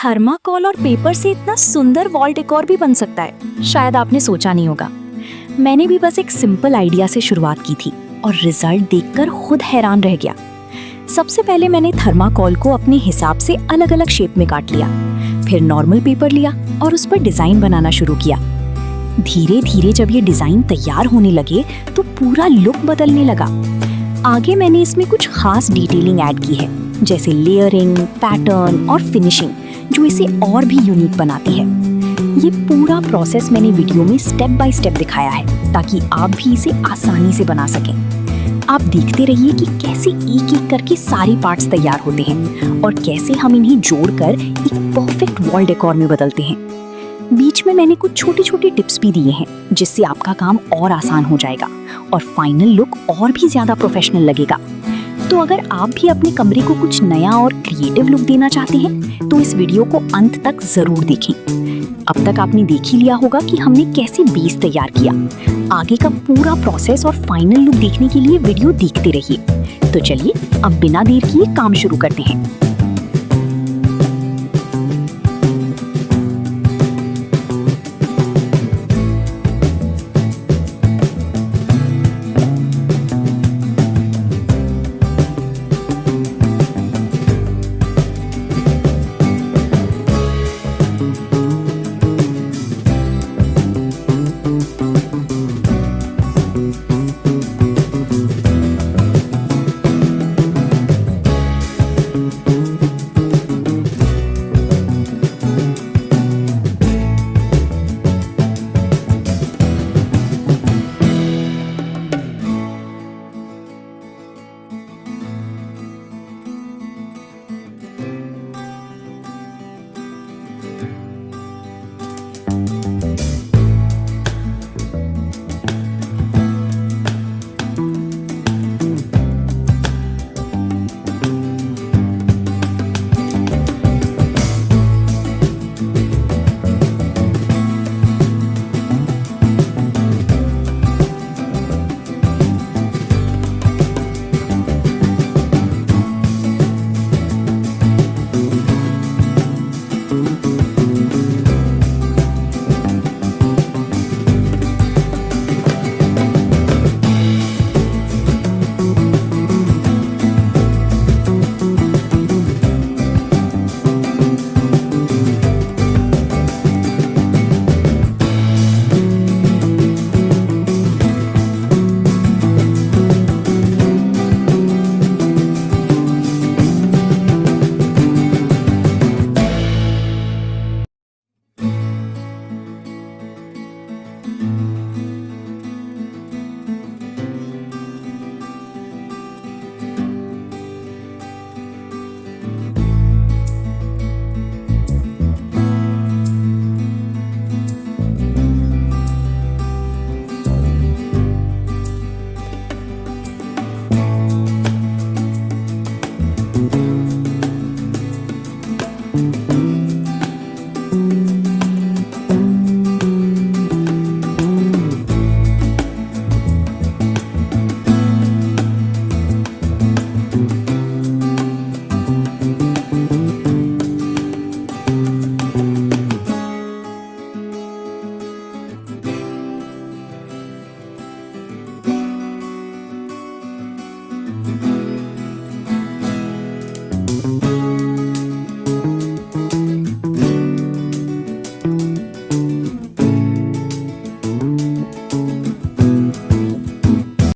Thermocol और paper से इतना सुंदर वॉल डेकोर भी बन सकता है, शायद आपने सोचा नहीं होगा। मैंने भी बस एक सिंपल आइडिया से शुरुआत की थी और रिजल्ट देखकर खुद हैरान रह गया। सबसे पहले मैंने थर्माकोल को अपने हिसाब से अलग अलग शेप में काट लिया, फिर नॉर्मल पेपर लिया और उस पर डिजाइन बनाना शुरू किया। धीरे धीरे जब ये डिजाइन तैयार होने लगे तो पूरा लुक बदलने लगा। आगे मैंने इसमें कुछ खास डिटेलिंग ऐड की है, जैसे लेयरिंग, पैटर्न और फिनिशिंग, जो इसे और भी यूनिक बनाती है। ये पूरा प्रोसेस मैंने वीडियो में स्टेप बाय स्टेप दिखाया है ताकि आप भी इसे आसानी से बना सकें। आप देखते रहिए कि कैसे एक एक करके सारे पार्ट्स तैयार होते हैं और कैसे हम इन्हें जोड़कर एक परफेक्ट वॉल डेकोर में बदलते हैं। बीच में मैंने कुछ छोटे छोटे टिप्स भी दिए हैं जिससे आपका काम और आसान हो जाएगा और फाइनल लुक और भी ज्यादा प्रोफेशनल लगेगा। तो अगर आप भी अपने कमरे को कुछ नया और क्रिएटिव लुक देना चाहते हैं तो इस वीडियो को अंत तक जरूर देखें। अब तक आपने देख ही लिया होगा कि हमने कैसे बेस तैयार किया। आगे का पूरा प्रोसेस और फाइनल लुक देखने के लिए वीडियो देखते रहिए। तो चलिए अब बिना देर किए काम शुरू करते हैं।